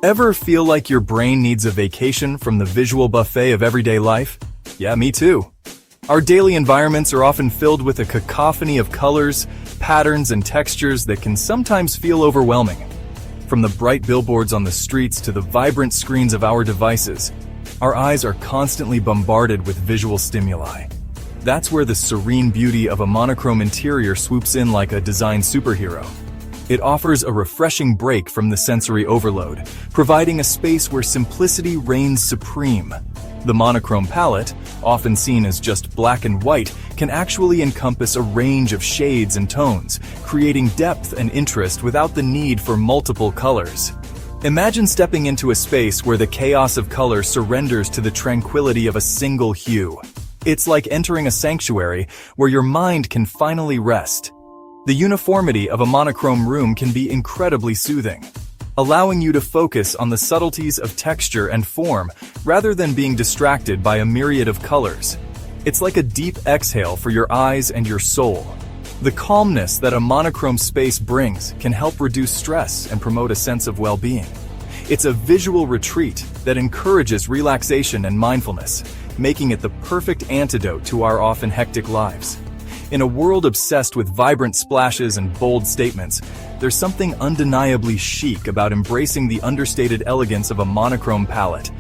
Ever feel like your brain needs a vacation from the visual buffet of everyday life? Yeah, me too. Our daily environments are often filled with a cacophony of colors, patterns, and textures that can sometimes feel overwhelming. From the bright billboards on the streets to the vibrant screens of our devices, our eyes are constantly bombarded with visual stimuli. That's where the serene beauty of a monochrome interior swoops in like a design superhero. It offers a refreshing break from the sensory overload, providing a space where simplicity reigns supreme. The monochrome palette, often seen as just black and white, can actually encompass a range of shades and tones, creating depth and interest without the need for multiple colors. Imagine stepping into a space where the chaos of color surrenders to the tranquility of a single hue. It's like entering a sanctuary where your mind can finally rest. The uniformity of a monochrome room can be incredibly soothing, allowing you to focus on the subtleties of texture and form rather than being distracted by a myriad of colors. It's like a deep exhale for your eyes and your soul. The calmness that a monochrome space brings can help reduce stress and promote a sense of well-being. It's a visual retreat that encourages relaxation and mindfulness, making it the perfect antidote to our often hectic lives. In a world obsessed with vibrant splashes and bold statements, there's something undeniably chic about embracing the understated elegance of a monochrome palette.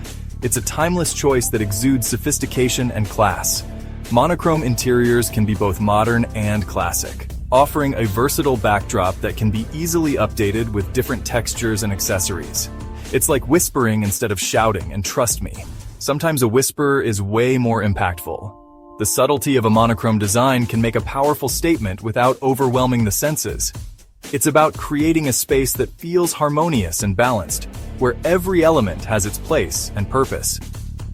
It's a timeless choice that exudes sophistication and class. Monochrome interiors can be both modern and classic, offering a versatile backdrop that can be easily updated with different textures and accessories. It's like whispering instead of shouting, and trust me, sometimes a whisper is way more impactful. The subtlety of a monochrome design can make a powerful statement without overwhelming the senses. It's about creating a space that feels harmonious and balanced, where every element has its place and purpose.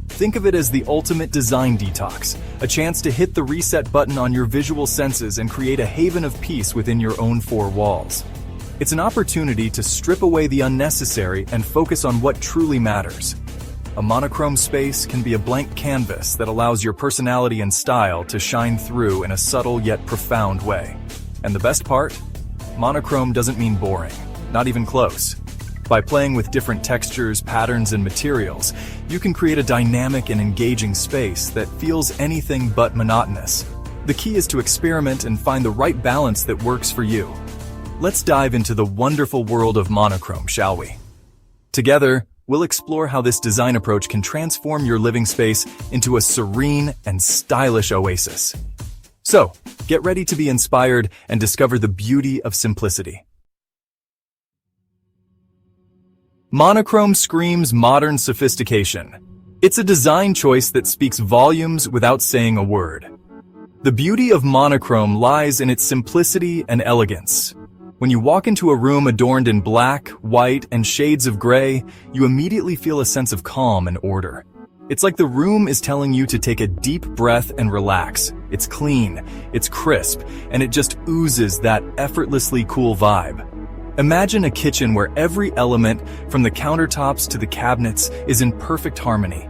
Think of it as the ultimate design detox, a chance to hit the reset button on your visual senses and create a haven of peace within your own four walls. It's an opportunity to strip away the unnecessary and focus on what truly matters. A monochrome space can be a blank canvas that allows your personality and style to shine through in a subtle yet profound way. And the best part? Monochrome doesn't mean boring, not even close. By playing with different textures, patterns, and materials, you can create a dynamic and engaging space that feels anything but monotonous. The key is to experiment and find the right balance that works for you. Let's dive into the wonderful world of monochrome, shall we? Together, we'll explore how this design approach can transform your living space into a serene and stylish oasis. So, get ready to be inspired and discover the beauty of simplicity. Monochrome screams modern sophistication. It's a design choice that speaks volumes without saying a word. The beauty of monochrome lies in its simplicity and elegance. When you walk into a room adorned in black, white, and shades of gray, you immediately feel a sense of calm and order. It's like the room is telling you to take a deep breath and relax. It's clean, it's crisp, and it just oozes that effortlessly cool vibe. Imagine a kitchen where every element, from the countertops to the cabinets, is in perfect harmony.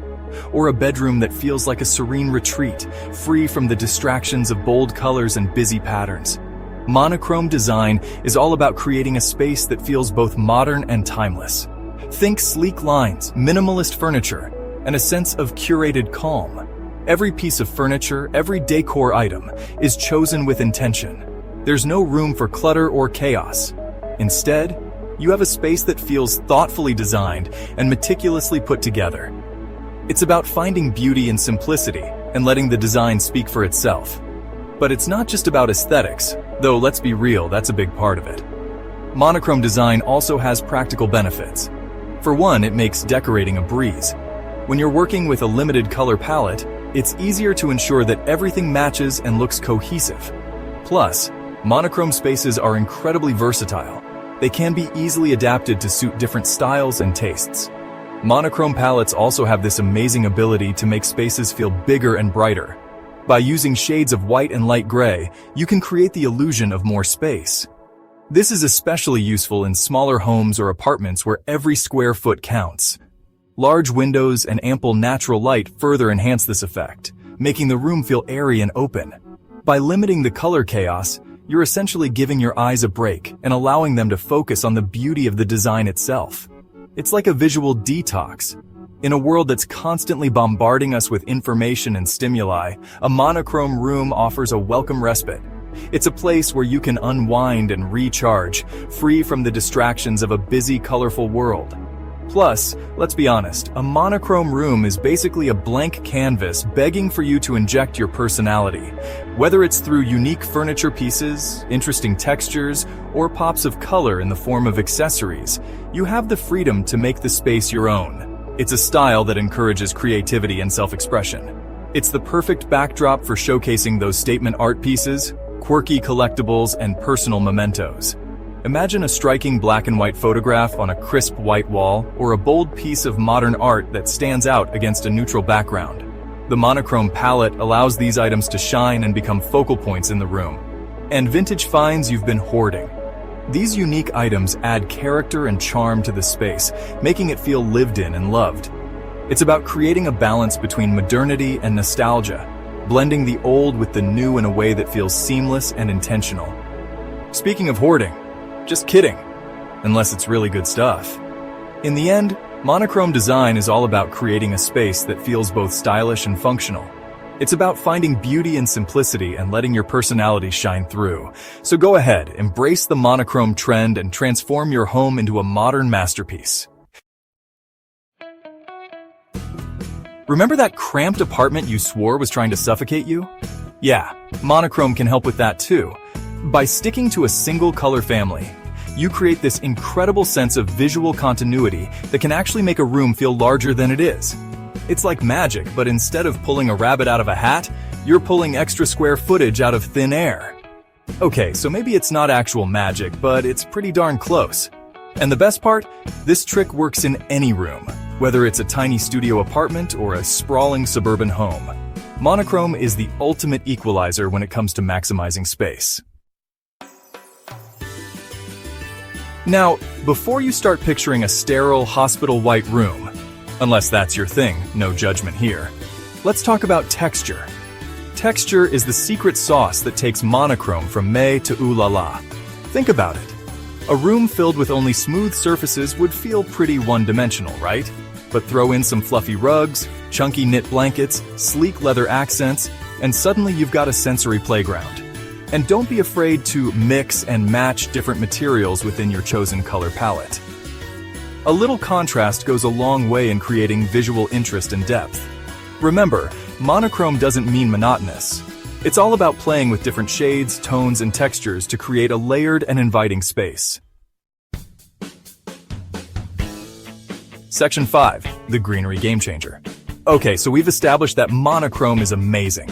Or a bedroom that feels like a serene retreat, free from the distractions of bold colors and busy patterns. Monochrome design is all about creating a space that feels both modern and timeless. Think sleek lines, minimalist furniture, and a sense of curated calm. Every piece of furniture, every decor item, is chosen with intention. There's no room for clutter or chaos. Instead, you have a space that feels thoughtfully designed and meticulously put together. It's about finding beauty in simplicity and letting the design speak for itself. But it's not just about aesthetics, though let's be real, that's a big part of it. Monochrome design also has practical benefits. For one, it makes decorating a breeze. When you're working with a limited color palette, it's easier to ensure that everything matches and looks cohesive. Plus, monochrome spaces are incredibly versatile. They can be easily adapted to suit different styles and tastes. Monochrome palettes also have this amazing ability to make spaces feel bigger and brighter. By using shades of white and light gray, you can create the illusion of more space. This is especially useful in smaller homes or apartments where every square foot counts. Large windows and ample natural light further enhance this effect, making the room feel airy and open. By limiting the color chaos, you're essentially giving your eyes a break and allowing them to focus on the beauty of the design itself. It's like a visual detox. In a world that's constantly bombarding us with information and stimuli, a monochrome room offers a welcome respite. It's a place where you can unwind and recharge, free from the distractions of a busy, colorful world. Plus, let's be honest, a monochrome room is basically a blank canvas begging for you to inject your personality. Whether it's through unique furniture pieces, interesting textures, or pops of color in the form of accessories, you have the freedom to make the space your own. It's a style that encourages creativity and self-expression. It's the perfect backdrop for showcasing those statement art pieces, quirky collectibles, and personal mementos. Imagine a striking black and white photograph on a crisp white wall, or a bold piece of modern art that stands out against a neutral background. The monochrome palette allows these items to shine and become focal points in the room. And vintage finds you've been hoarding. These unique items add character and charm to the space, making it feel lived in and loved. It's about creating a balance between modernity and nostalgia, blending the old with the new in a way that feels seamless and intentional. Speaking of hoarding, just kidding, unless it's really good stuff. In the end, monochrome design is all about creating a space that feels both stylish and functional. It's about finding beauty in simplicity and letting your personality shine through. So go ahead, embrace the monochrome trend and transform your home into a modern masterpiece. Remember that cramped apartment you swore was trying to suffocate you? Yeah, monochrome can help with that too. By sticking to a single color family, you create this incredible sense of visual continuity that can actually make a room feel larger than it is. It's like magic, but instead of pulling a rabbit out of a hat, you're pulling extra square footage out of thin air. Okay, so maybe it's not actual magic, but it's pretty darn close. And the best part? This trick works in any room, whether it's a tiny studio apartment or a sprawling suburban home. Monochrome is the ultimate equalizer when it comes to maximizing space. Now, before you start picturing a sterile hospital white room, unless that's your thing, no judgment here, let's talk about texture. Texture is the secret sauce that takes monochrome from meh to ooh la la. Think about it. A room filled with only smooth surfaces would feel pretty one-dimensional, right? But throw in some fluffy rugs, chunky knit blankets, sleek leather accents, and suddenly you've got a sensory playground. And don't be afraid to mix and match different materials within your chosen color palette. A little contrast goes a long way in creating visual interest and depth. Remember, monochrome doesn't mean monotonous. It's all about playing with different shades, tones, and textures to create a layered and inviting space. Section 5, the greenery game changer. Okay, so we've established that monochrome is amazing.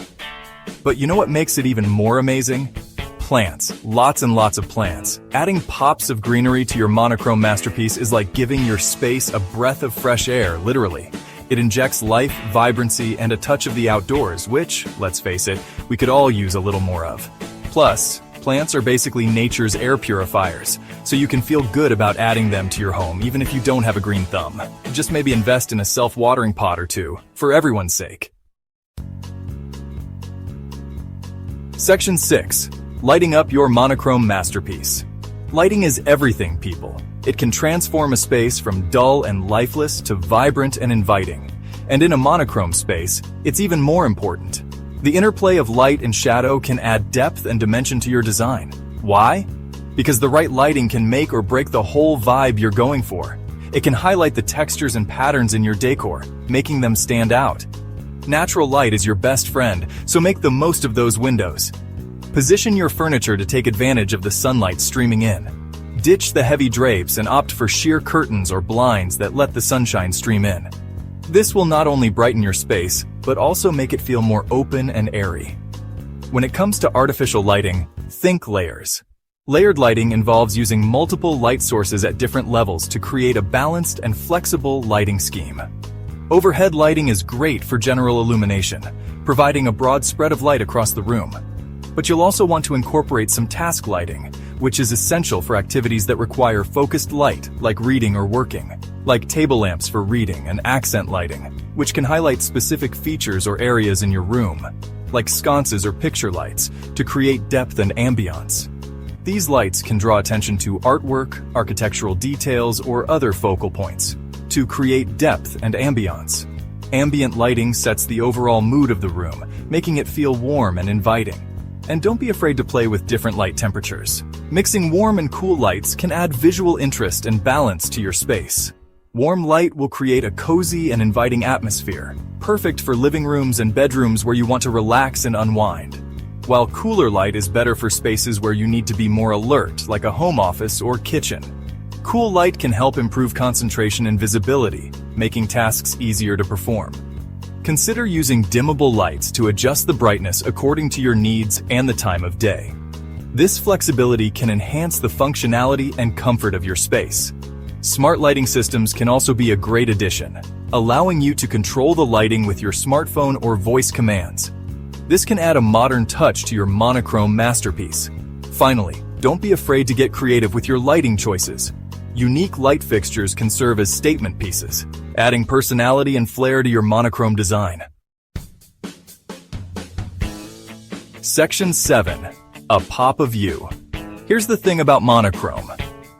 But you know what makes it even more amazing? Plants. Lots and lots of plants. Adding pops of greenery to your monochrome masterpiece is like giving your space a breath of fresh air, literally. It injects life, vibrancy, and a touch of the outdoors, which, let's face it, we could all use a little more of. Plus, plants are basically nature's air purifiers, so you can feel good about adding them to your home even if you don't have a green thumb. Just maybe invest in a self-watering pot or two, for everyone's sake. Section 6. Lighting up your monochrome masterpiece. Lighting is everything, people. It can transform a space from dull and lifeless to vibrant and inviting. And in a monochrome space, it's even more important. The interplay of light and shadow can add depth and dimension to your design. Why? Because the right lighting can make or break the whole vibe you're going for. It can highlight the textures and patterns in your decor, making them stand out. Natural light is your best friend, so make the most of those windows. Position your furniture to take advantage of the sunlight streaming in. Ditch the heavy drapes and opt for sheer curtains or blinds that let the sunshine stream in. This will not only brighten your space, but also make it feel more open and airy. When it comes to artificial lighting, think layers. Layered lighting involves using multiple light sources at different levels to create a balanced and flexible lighting scheme. Overhead lighting is great for general illumination, providing a broad spread of light across the room. But you'll also want to incorporate some task lighting, which is essential for activities that require focused light, like reading or working, like table lamps for reading and accent lighting, which can highlight specific features or areas in your room, like sconces or picture lights, to create depth and ambiance. These lights can draw attention to artwork, architectural details, or other focal points to create depth and ambiance. Ambient lighting sets the overall mood of the room, making it feel warm and inviting. And don't be afraid to play with different light temperatures. Mixing warm and cool lights can add visual interest and balance to your space. Warm light will create a cozy and inviting atmosphere, perfect for living rooms and bedrooms where you want to relax and unwind. While cooler light is better for spaces where you need to be more alert, like a home office or kitchen. Cool light can help improve concentration and visibility, making tasks easier to perform. Consider using dimmable lights to adjust the brightness according to your needs and the time of day. This flexibility can enhance the functionality and comfort of your space. Smart lighting systems can also be a great addition, allowing you to control the lighting with your smartphone or voice commands. This can add a modern touch to your monochrome masterpiece. Finally, don't be afraid to get creative with your lighting choices. Unique light fixtures can serve as statement pieces, adding personality and flair to your monochrome design. Section 7. A pop of you. Here's the thing about monochrome.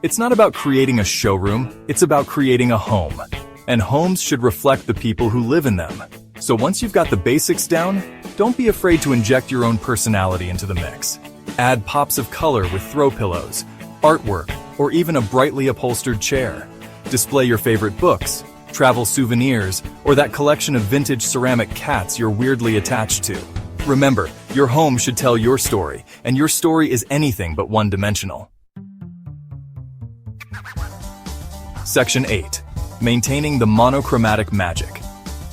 It's not about creating a showroom, it's about creating a home. And homes should reflect the people who live in them. So once you've got the basics down, don't be afraid to inject your own personality into the mix. Add pops of color with throw pillows, artwork, or even a brightly upholstered chair. Display your favorite books, travel souvenirs, or that collection of vintage ceramic cats you're weirdly attached to. Remember, your home should tell your story, and your story is anything but one-dimensional. Section 8. Maintaining the monochromatic magic.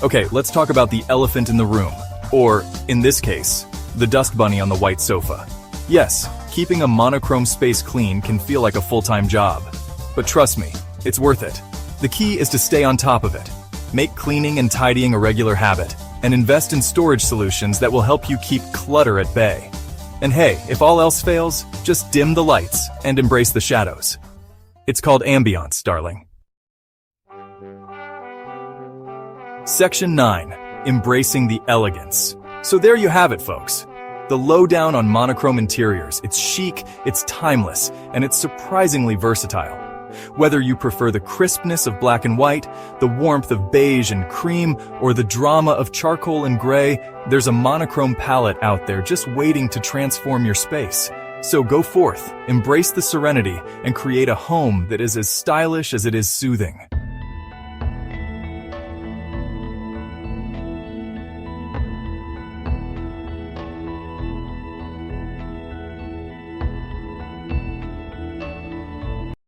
Okay, let's talk about the elephant in the room, or, in this case, the dust bunny on the white sofa. Yes, keeping a monochrome space clean can feel like a full-time job. But trust me, it's worth it. The key is to stay on top of it. Make cleaning and tidying a regular habit, and invest in storage solutions that will help you keep clutter at bay. And hey, if all else fails, just dim the lights and embrace the shadows. It's called ambiance, darling. Section 9. Embracing the elegance. So there you have it, folks. The lowdown on monochrome interiors. It's chic, it's timeless, and it's surprisingly versatile. Whether you prefer the crispness of black and white, the warmth of beige and cream, or the drama of charcoal and gray, there's a monochrome palette out there just waiting to transform your space. So go forth, embrace the serenity, and create a home that is as stylish as it is soothing.